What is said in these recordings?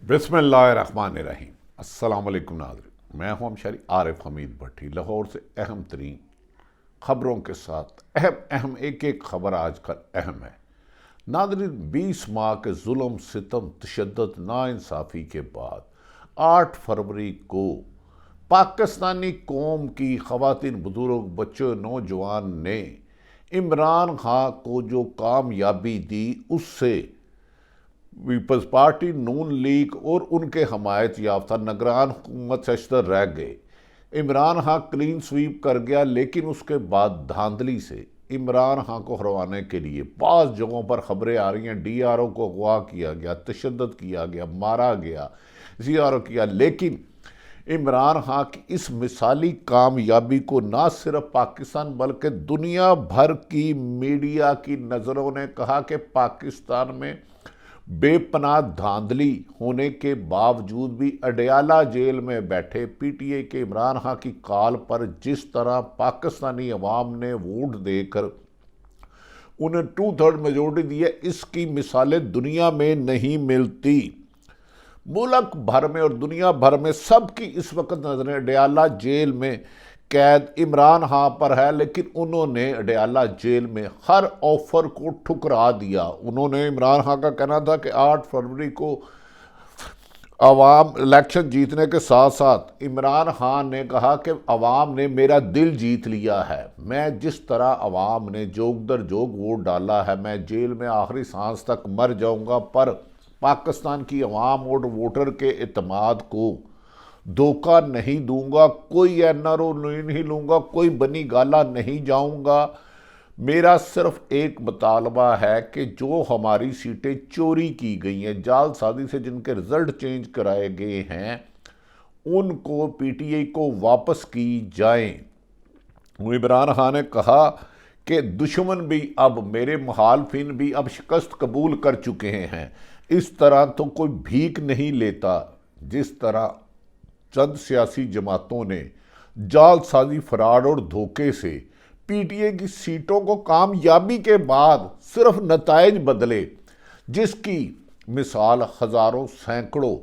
बिस्मिल्लाहिर्रहमानिर्रहीम। अस्सलाम वालेकुम नाज़रीन, मैं हूं हमशरी आरिफ हमीद भट्टी, लाहौर से अहम तरीन खबरों के साथ। अहम एक एक खबर आजकल अहम है नाज़रीन। 20 माह के जुल्म सितम तशद्दुद नाइंसाफ़ी के बाद 8 फरवरी को पाकिस्तानी कौम की ख़वातीन, बुजुर्ग, बच्चे, नौजवान ने इमरान खान को जो कामयाबी दी, उससे पीपल्स पार्टी, नून लीग और उनके हमायत याफ्ता निगरान हुकूमत शशतर रह गए। इमरान खान क्लीन स्वीप कर गया, लेकिन उसके बाद धांधली से इमरान खान को हरवाने के लिए बाज़ जगहों पर खबरें आ रही हैं। DRO को अगवा किया गया, तशद्दुद किया गया, मारा गया, ZRO किया। लेकिन इमरान खान की इस मिसाली कामयाबी को ना सिर्फ पाकिस्तान बल्कि दुनिया भर की मीडिया की नज़रों ने कहा कि पाकिस्तान में बेपनाह धांधली होने के बावजूद भी अडयाला जेल में बैठे PTI के इमरान खान की कॉल पर जिस तरह पाकिस्तानी अवाम ने वोट देकर उन्हें 2/3 मेजोरिटी दी है, इसकी मिसालें दुनिया में नहीं मिलती। मुल्क भर में और दुनिया भर में सबकी इस वक्त नजरें अडयाला जेल में कैद इमरान खान पर है, लेकिन उन्होंने अडयाला जेल में हर ऑफर को ठुकरा दिया। उन्होंने, इमरान खान का कहना था कि 8 फरवरी को अवाम इलेक्शन जीतने के साथ साथ इमरान खान ने कहा कि अवाम ने मेरा दिल जीत लिया है। मैं जिस तरह अवाम ने जोग दर जोग वोट डाला है, मैं जेल में आखिरी सांस तक मर जाऊंगा, पर पाकिस्तान की अवाम और वोटर के एतमाद को धोखा नहीं दूंगा, कोई NRO नहीं लूंगा, कोई बनी गाला नहीं जाऊंगा। मेरा सिर्फ एक मुतालबा है कि जो हमारी सीटें चोरी की गई हैं, जालसाजी से जिनके रिजल्ट चेंज कराए गए हैं, उनको PTI को वापस की जाएं। इमरान खान ने कहा कि दुश्मन भी अब, मेरे मुखालफिन भी अब शिकस्त कबूल कर चुके हैं। इस तरह तो कोई भीख नहीं लेता। जिस तरह चंद सियासी जमातों ने जालसाजी, फराड और धोखे से PTI की सीटों को कामयाबी के बाद सिर्फ नताइज बदले, जिसकी मिसाल हज़ारों, सैकड़ों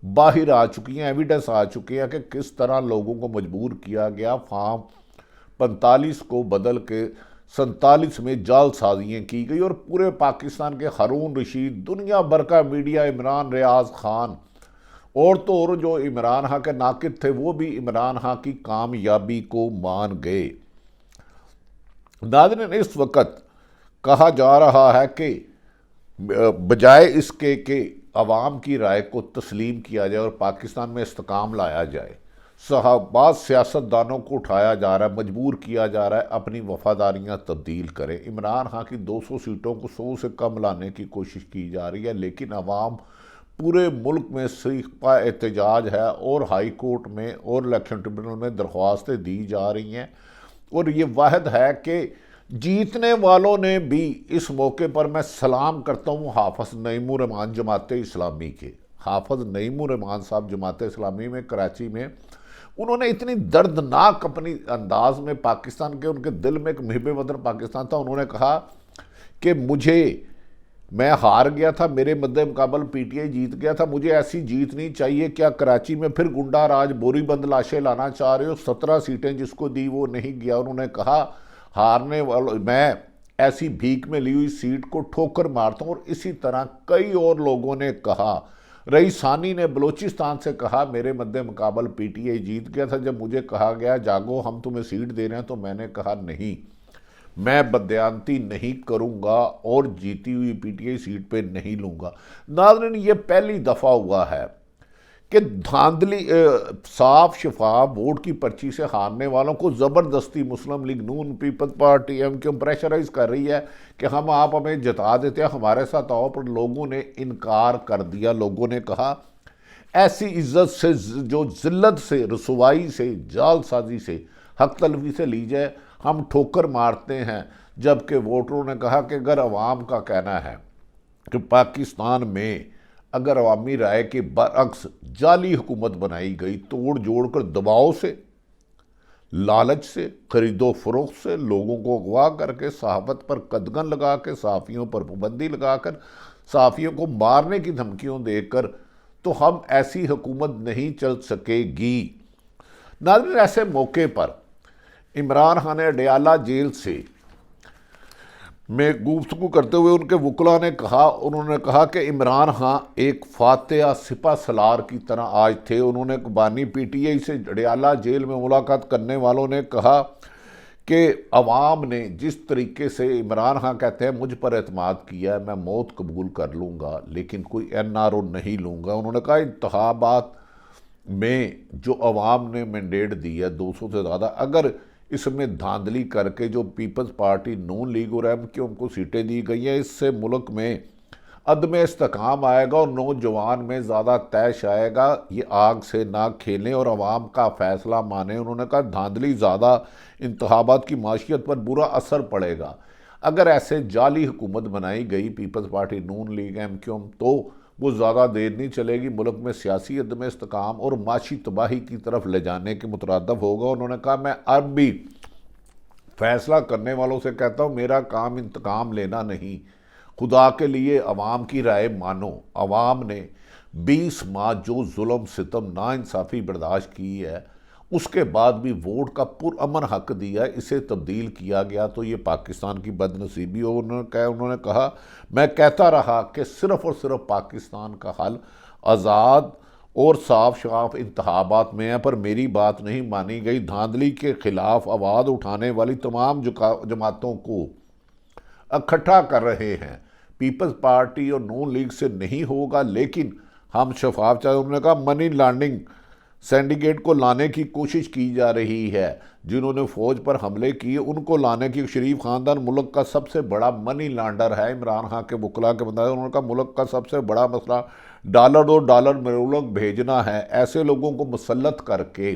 बाहर आ चुकी हैं, एविडेंस आ चुके हैं कि किस तरह लोगों को मजबूर किया गया। फॉर्म 45 को बदल के 47 में जालसाजियाँ की गई और पूरे पाकिस्तान के हारून रशीद, दुनिया भर का मीडिया, इमरान रियाज खान और तो और जो इमरान खान के नाकिद थे, वो भी इमरान खान की कामयाबी को मान गए। नाज़रीन, इस वक्त कहा जा रहा है कि बजाय इसके कि अवाम की राय को तस्लीम किया जाए और पाकिस्तान में इस्तेकाम लाया जाए, साहबाज सियासतदानों को उठाया जा रहा है, मजबूर किया जा रहा है अपनी वफादारियां तब्दील करें। इमरान खान की 200 सीटों को 100 से कम लाने की कोशिश की जा रही है, लेकिन अवाम पूरे मुल्क में सीखा एहतजाज है और हाई कोर्ट में और इलेक्शन ट्रिब्यूनल में दरख्वास्तें दी जा रही हैं। और ये वाहिद है कि जीतने वालों ने भी इस मौके पर मैं सलाम करता हूँ हाफ़िज़ नईमुर रहमान जमात इस्लामी के। हाफ़िज़ नईमुर रहमान साहब जमात इस्लामी में कराची में, उन्होंने इतनी दर्दनाक अपनी अंदाज में पाकिस्तान के, उनके दिल में एक मुहिब वतन पाकिस्तान था। उन्होंने कहा कि मैं हार गया था, मेरे मद्दे मुकाबल PTI जीत गया था, मुझे ऐसी जीत नहीं चाहिए। क्या कराची में फिर गुंडा राज, बोरी बंद लाशें लाना चाह रहे हो? 17 सीटें जिसको दी वो नहीं गया। उन्होंने कहा हारने वालों, मैं ऐसी भीख में ली हुई सीट को ठोकर मारता हूँ। और इसी तरह कई और लोगों ने कहा। रईसानी ने बलोचिस्तान से कहा मेरे मद्दे मुकाबल PTI जीत गया था, जब मुझे कहा गया जागो हम तुम्हें सीट दे रहे हैं, तो मैंने कहा नहीं, मैं बदयांती नहीं करूंगा और जीती हुई PTI सीट पे नहीं लूंगा। नाज़रीन, ये पहली दफ़ा हुआ है कि धांधली, साफ शफाफ वोट की पर्ची से हारने वालों को ज़बरदस्ती मुस्लिम लीग, नून, पीपल्स पार्टी, MQ प्रेशराइज कर रही है कि हम, आप हमें जिता देते हैं, हमारे साथ आओ। पर लोगों ने इनकार कर दिया। लोगों ने कहा ऐसी इज्जत से, जो जिल्लत से, रसवाई से, जालसाजी से, हक तलफी से ली जाए, हम ठोकर मारते हैं। जबकि वोटरों ने कहा कि अगर अवाम का कहना है कि पाकिस्तान में अगर अवामी राय के बरअक्स जाली हुकूमत बनाई गई, तोड़ जोड़ कर, दबाव से, लालच से, खरीदो फरोख्त से, लोगों को अगवा करके, सहाफत पर कदगन लगा के, सहाफ़ियों पर पाबंदी लगाकर, सहाफ़ियों को मारने की धमकियों देकर تو ہم ایسی حکومت نہیں چل سکے گی۔ ناظرین، ایسے موقع پر عمران خان نے اڈیالہ جیل سے میں گفتگو کرتے ہوئے ان کے وکلاء نے کہا، انہوں نے کہا کہ عمران خان ایک فاتح سپہ سالار کی طرح آج تھے۔ انہوں نے بانی پی ٹی آئی سے اڈیالہ جیل میں ملاقات کرنے والوں نے کہا کہ عوام نے جس طریقے سے عمران خان کہتے ہیں مجھ پر اعتماد کیا ہے، میں موت قبول کر لوں گا لیکن کوئی این آر او نہیں لوں گا۔ انہوں نے کہا انتخابات میں جو عوام نے مینڈیٹ دی ہے 200 سے زیادہ، اگر اس میں دھاندلی کر کے جو پیپلز پارٹی نون لیگ اور ایم کیو ایم کو سیٹیں دی گئی ہیں، اس سے ملک میں عدم استحکام آئے گا اور نوجوان میں زیادہ طیش آئے گا۔ یہ آگ سے نہ کھیلیں اور عوام کا فیصلہ مانیں۔ انہوں نے کہا دھاندلی زیادہ انتخابات کی معیشت پر برا اثر پڑے گا۔ اگر ایسے جعلی حکومت بنائی گئی پیپلز پارٹی نون لیگ ایم کیو ایم تو وہ زیادہ دیر نہیں چلے گی، ملک میں سیاسی عدم استحکام اور معاشی تباہی کی طرف لے جانے کے مترادف ہوگا۔ انہوں نے کہا میں اب بھی فیصلہ کرنے والوں سے کہتا ہوں میرا کام انتقام لینا نہیں، خدا کے لیے عوام کی رائے مانو۔ عوام نے 20 ماہ جو ظلم ستم ناانصافی برداشت کی ہے، اس کے بعد بھی ووٹ کا پرامن حق دیا ہے، اسے تبدیل کیا گیا تو یہ پاکستان کی بد نصیبی ہو۔ انہوں نے کہا میں کہتا رہا کہ صرف اور صرف پاکستان کا حل آزاد اور صاف شفاف انتخابات میں ہے، پر میری بات نہیں مانی گئی۔ دھاندلی کے خلاف آواز اٹھانے والی تمام جماعتوں کو اکٹھا کر رہے ہیں۔ پیپلز پارٹی اور نون لیگ سے نہیں ہوگا لیکن ہم شفاف چاہتے ہیں۔ انہوں نے کہا منی لانڈرنگ سینڈیکیٹ کو لانے کی کوشش کی جا رہی ہے، جنہوں نے فوج پر حملے کیے ان کو لانے کی۔ شریف خاندان ملک کا سب سے بڑا منی لانڈر ہے، عمران خان کے وکلاء کے بندہ۔ انہوں نے کہا ملک کا سب سے بڑا مسئلہ ڈالر اور ڈالر ملک بھیجنا ہے، ایسے لوگوں کو مسلط کر کے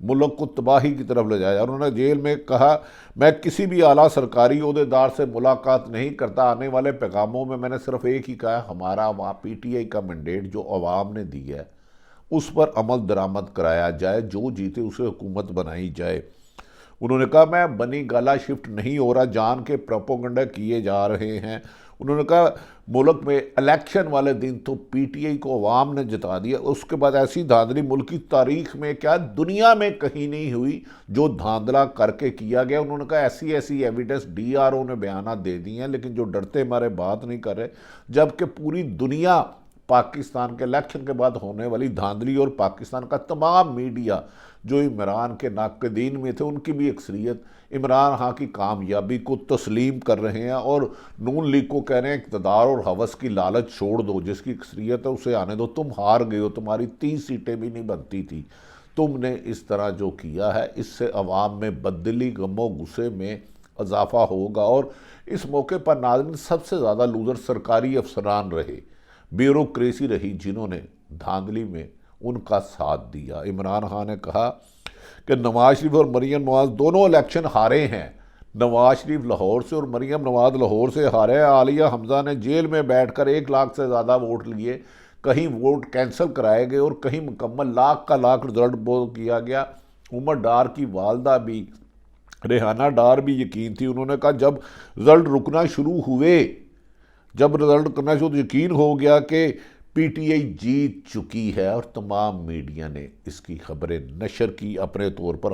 ملک کو تباہی کی طرف لے جایا۔ انہوں نے جیل میں کہا میں کسی بھی اعلیٰ سرکاری عہدیدار سے ملاقات نہیں کرتا، آنے والے پیغاموں میں نے صرف ایک ہی کہا ہمارا وہاں پی ٹی آئی کا مینڈیٹ جو عوام نے دی ہے اس پر عمل درآمد کرایا جائے، جو جیتے اسے حکومت بنائی جائے۔ انہوں نے کہا میں بنی گالا شفٹ نہیں ہو رہا، جان کے پروپیگنڈا کیے جا رہے ہیں۔ انہوں نے کہا ملک میں الیکشن والے دن تو پی ٹی آئی کو عوام نے جتا دیا، اس کے بعد ایسی دھاندلی ملک کی تاریخ میں کیا دنیا میں کہیں نہیں ہوئی جو دھاندلا کر کے کیا گیا۔ انہوں نے کہا ایسی ایویڈنس ڈی آر او نے بیانات دے دی ہیں لیکن جو ڈرتے مارے بات نہیں کر رہے، جبکہ پوری دنیا پاکستان کے الیکشن کے بعد ہونے والی دھاندلی اور پاکستان کا تمام میڈیا جو عمران کے ناقدین میں تھے ان کی بھی اکثریت عمران خان کی کامیابی کو تسلیم کر رہے ہیں اور نون لیگ کو کہہ رہے ہیں اقتدار اور ہوس کی لالچ چھوڑ دو، جس کی اکثریت ہے اسے آنے دو، تم ہار گئے ہو، تمہاری 30 سیٹیں بھی نہیں بنتی تھی، تم نے اس طرح جو کیا ہے اس سے عوام میں بددلی غم و غصے میں اضافہ ہوگا۔ اور اس موقع پر ناظرین سب سے زیادہ لوزر سرکاری افسران رہے، بیوروکریسی رہی، جنہوں نے دھاندلی میں ان کا ساتھ دیا۔ عمران خان نے کہا کہ نواز شریف اور مریم نواز دونوں الیکشن ہارے ہیں، نواز شریف لاہور سے اور مریم نواز لاہور سے ہارے۔ عالیہ حمزہ نے جیل میں بیٹھ کر 1 لاکھ سے زیادہ ووٹ لیے، کہیں ووٹ کینسل کرائے گئے اور کہیں مکمل لاکھ کا لاکھ رزلٹ بول کیا گیا۔ عمر ڈار کی والدہ بھی، ریحانہ ڈار بھی یقین تھی۔ انہوں نے کہا جب رزلٹ رکنا شروع ہوئے، جب رزلٹ کرنا شروع یقین ہو گیا کہ پی ٹی آئی جیت چکی ہے، اور تمام میڈیا نے اس کی خبریں نشر کی اپنے طور پر۔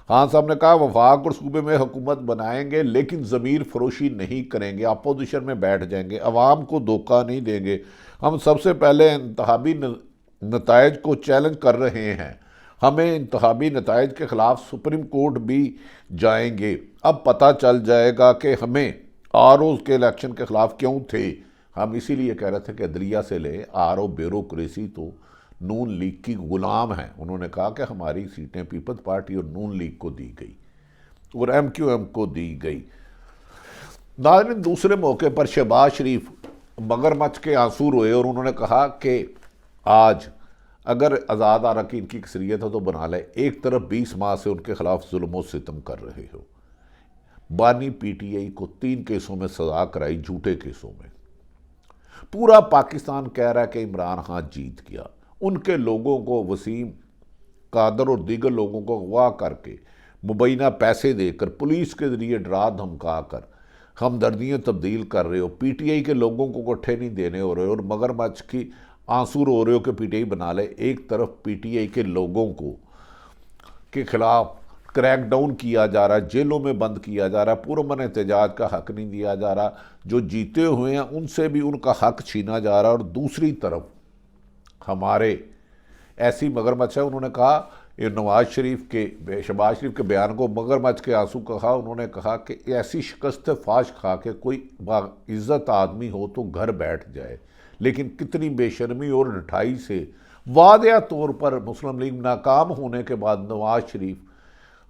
خان صاحب نے کہا وفاق اور صوبے میں حکومت بنائیں گے لیکن ضمیر فروشی نہیں کریں گے، اپوزیشن میں بیٹھ جائیں گے، عوام کو دھوکہ نہیں دیں گے۔ ہم سب سے پہلے انتخابی نتائج کو چیلنج کر رہے ہیں، ہمیں انتخابی نتائج کے خلاف سپریم کورٹ بھی جائیں گے، اب پتہ چل جائے گا کہ ہمیں آر اوز کے الیکشن کے خلاف کیوں تھے۔ ہم اسی لیے کہہ رہے تھے کہ عدلیہ سے لے آر او بیوروکریسی تو نون لیگ کی غلام ہیں۔ انہوں نے کہا کہ ہماری سیٹیں پیپلز پارٹی اور نون لیگ کو دی گئی اور ایم کیو ایم کو دی گئی۔ ناظرین دوسرے موقع پر شہباز شریف مگرمچھ کے آنسو روئے اور انہوں نے کہا کہ آج اگر آزاد اراکین کی اکثریت ہے تو بنا لے، ایک طرف 20 ماہ سے ان کے خلاف ظلم و ستم کر رہے ہو، بانی پی ٹی آئی کو 3 کیسوں میں سزا کرائی، جھوٹے کیسوں میں، پورا پاکستان کہہ رہا ہے کہ عمران خان جیت گیا، ان کے لوگوں کو وسیم قادر اور دیگر لوگوں کو اغوا کر کے مبینہ پیسے دے کر پولیس کے ذریعے ڈرا دھمکا کر ہمدردیاں تبدیل کر رہے ہو، پی ٹی آئی کے لوگوں کو اکٹھے نہیں دینے ہو رہے، اور مگرمچھ کی आंसू रो रहे हो कि पीटीआई बना ले। एक तरफ पीटीआई के लोगों को के खिलाफ क्रैक डाउन किया जा रहा है, जेलों में बंद किया जा रहा है, पुरअमन एहतजाज का हक नहीं दिया जा रहा, जो जीते हुए हैं उनसे भी उनका हक छीना जा रहा है। और दूसरी तरफ हमारे ऐसी मगरमच्छ है, उन्होंने कहा ये शहबाज शरीफ के बयान को मगरमच्छ के आंसू कहा। उन्होंने कहा कि ऐसी शिकस्त फाश खा के कोई इज्जत आदमी हो तो घर बैठ जाए, लेकिन कितनी बेशर्मी और ढिठाई से वादिया तौर पर मुस्लिम लीग नाकाम होने के बाद नवाज शरीफ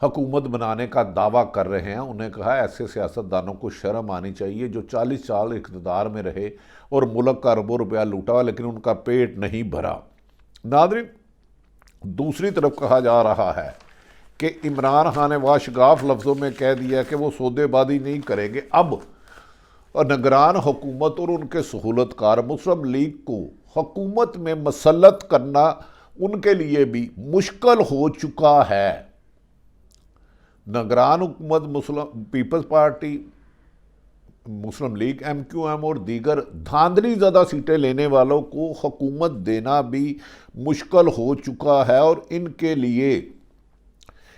हुकूमत बनाने का दावा कर रहे हैं। उन्हें कहा ऐसे सियासतदानों को शर्म आनी चाहिए जो 40 साल इक़्तिदार में रहे और मुल्क का अरबों रुपया लूटा लेकिन उनका पेट नहीं भरा। नाज़रीन, दूसरी तरफ कहा जा रहा है कि इमरान खान ने वाशगाफ लफ्ज़ों में कह दिया कि वो सौदेबाजी नहीं करेंगे। अब निगरान हुकूमत और उनके सहूलतकार मुस्लिम लीग को हुकूमत में मसलत करना उनके लिए भी मुश्किल हो चुका है। निगरान हुकूमत मुस्लिम पीपल्स पार्टी, मुस्लिम लीग, MQM और दीगर धांधली ज़्यादा सीटें लेने वालों को हुकूमत देना भी मुश्किल हो चुका है और इनके लिए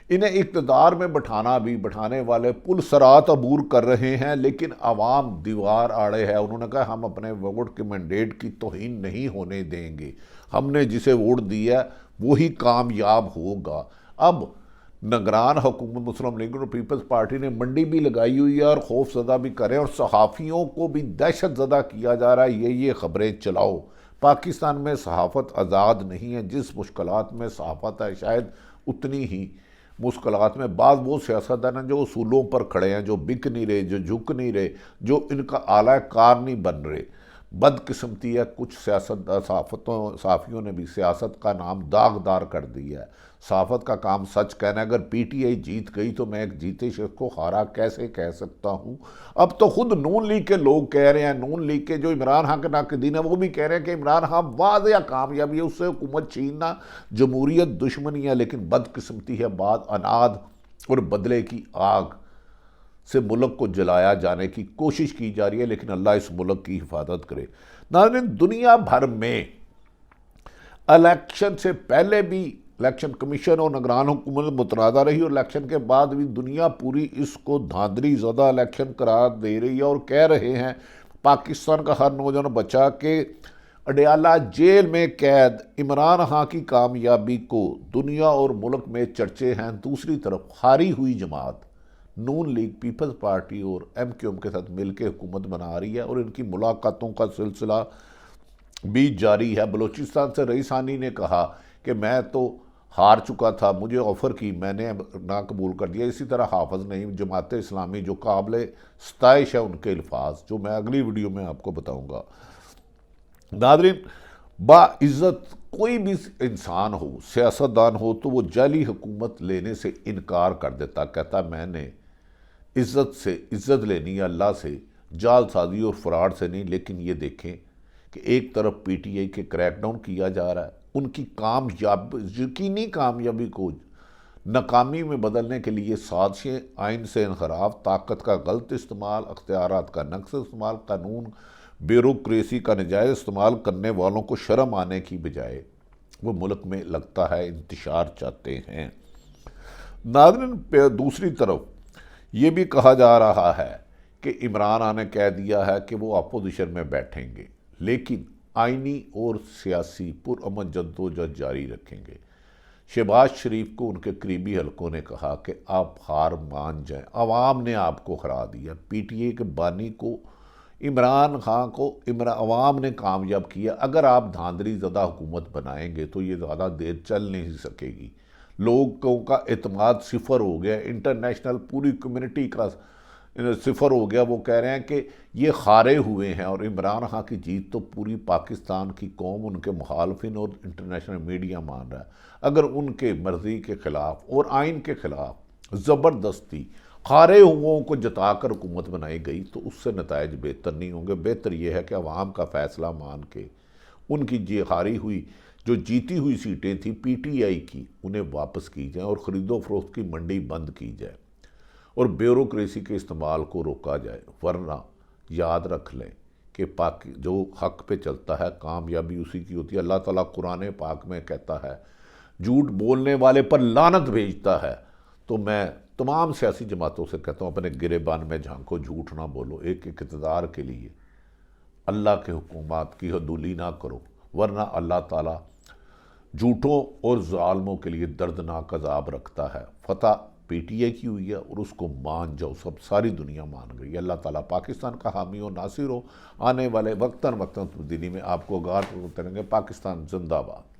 इन्हें इक़्तिदार में बैठाने वाले पुल सरात अबूर कर रहे हैं, लेकिन आवाम दीवार आड़े है। उन्होंने कहा हम अपने वोट के मैंडेट की तौहीन नहीं होने देंगे, हमने जिसे वोट दिया वही कामयाब होगा। अब निगरान हुकूमत मुस्लिम लीग और पीपल्स पार्टी ने मंडी भी लगाई हुई है और खौफ ज़दा भी करें और सहाफ़ियों को भी दहशत ज़दा किया जा रहा है। ये ख़बरें चलाओ, पाकिस्तान में सहाफ़त आज़ाद नहीं है। जिस मुश्किलात में सहाफ़त है शायद उतनी ही मुश्किलात में बाद वो सियासतदान हैं जो उसूलों पर खड़े हैं, जो बिक नहीं रहे, जो झुक नहीं रहे, जो इनका आला कार नहीं बन रहे। बदकिस्मती है, कुछ सहाफ़ियों ने भी सियासत का नाम दागदार कर दिया है। सहाफ़त का काम सच कहना है। अगर पीटीआई जीत गई तो मैं एक जीते शख्स को हारा कैसे कह सकता हूँ। अब तो खुद नून लीग के लोग कह रहे हैं, नून लीग के जो इमरान खान के नाक़दीन है वो भी कह रहे हैं कि इमरान खान वाज़ेह कामयाबी है, उससे हुकूमत छीनना जमहूरियत दुश्मनी है। लेकिन बदकिस्मती है, बाद अनाद और बदले की आग से मुल्क को जलाया जाने की कोशिश की जा रही है, लेकिन अल्लाह इस मुल्क की हिफाजत करे। नाज़रीन, दुनिया भर में इलेक्शन से पहले भी इलेक्शन कमीशन और निगरान हुकूमत मुतनाज़ा रही और इलेक्शन के बाद भी दुनिया पूरी इसको धांधली ज़्यादा इलेक्शन करार दे रही है और कह रहे हैं पाकिस्तान का हर नौजवान बच्चा के अडयाला जेल में कैद इमरान खान की कामयाबी को दुनिया और मुल्क में चर्चे हैं। दूसरी तरफ हारी हुई जमात नून लीग पीपल्स पार्टी और MQM के साथ मिलकर हुकूमत बना रही है और इनकी मुलाकातों का सिलसिला भी जारी है। बलूचिस्तान से रईस हानी ने कहा कि मैं तो हार चुका था, मुझे ऑफ़र की, मैंने ना कबूल कर दिया। इसी तरह हाफिज़ नईम जमात इस्लामी जो काबिल सताइश है उनके अल्फाज, जो मैं अगली वीडियो में आपको बताऊँगा। नाज़रीन, बाइज़्ज़त कोई भी इंसान हो, सियासतदान हो, तो वो जाली हुकूमत लेने से इनकार कर देता, कहता मैंने इज़्ज़त से इज़्ज़त लेनी है अल्लाह से, जालसाजी और फ्रॉड से नहीं। लेकिन ये देखें कि एक तरफ पीटीआई के क्रैकडाउन किया जा रहा है, उनकी यकीनी कामयाबी को नाकामी में बदलने के लिए साजिशें, आइन से इनहराफ, ताकत का गलत इस्तेमाल, अख्तियारात का नक्स इस्तेमाल, कानून ब्यूरोक्रेसी का नजायज़ इस्तेमाल करने वालों को शर्म आने की बजाय वो मुल्क में लगता है इंतशार चाहते हैं। नाज़रीन, दूसरी तरफ ये भी कहा जा रहा है कि इमरान खान ने कह दिया है कि वो अपोजिशन में बैठेंगे, लेकिन आइनी और सियासी पुरअमन जद्दोजहद जारी रखेंगे। शहबाज शरीफ को उनके करीबी हलकों ने कहा कि आप हार मान जाएं, आवाम ने आपको हरा दिया। पीटीआई के बानी को इमरान खान को अवाम ने कामयाब किया। अगर आप धांधली ज़्यादा हुकूमत बनाएंगे तो ये ज़्यादा देर चल नहीं सकेगी। लोगों का एतमाद सिफर हो गया, इंटरनेशनल पूरी कम्युनिटी का सिफर हो गया। वो कह रहे हैं कि ये हारे हुए हैं और इमरान खान की जीत तो पूरी पाकिस्तान की कौम, उनके मुखालफिन और इंटरनेशनल मीडिया मान रहा है। अगर उनके मर्ज़ी के ख़िलाफ़ और आइन के ख़िलाफ़ ज़बरदस्ती हारे हुओं को जताकर हुकूमत बनाई गई तो उससे नताइज बेहतर नहीं होंगे। बेहतर यह है कि अवाम का फ़ैसला मान के उनकी हारी हुई जो जीती हुई सीटें थी पीटीआई की, उन्हें वापस की जाए और ख़रीदो फरोख्त की मंडी बंद की जाए और ब्यूरोक्रेसी के इस्तेमाल को रोका जाए। वरना याद रख लें کہ جو حق پہ چلتا ہے کامیابی اسی کی ہوتی ہے۔ اللہ تعالیٰ قرآن پاک میں کہتا ہے جھوٹ بولنے والے پر لعنت بھیجتا ہے۔ تو میں تمام سیاسی جماعتوں سے کہتا ہوں اپنے گریبان میں جھانکو، جھوٹ نہ بولو، ایک اقتدار کے لیے اللہ کے حکومات کی حدولی نہ کرو، ورنہ اللہ تعالیٰ جھوٹوں اور ظالموں کے لیے دردناک عذاب رکھتا ہے۔ فتح پی ٹی اے کی ہوئی ہے اور اس کو مان جاؤ، ساری دنیا مان گئی۔ اللہ تعالیٰ پاکستان کا حامی و ناصر ہو، آنے والے وقتاً تبدیلی میں آپ کو آگاہ کرتے رہیں گے۔ پاکستان زندہ باد۔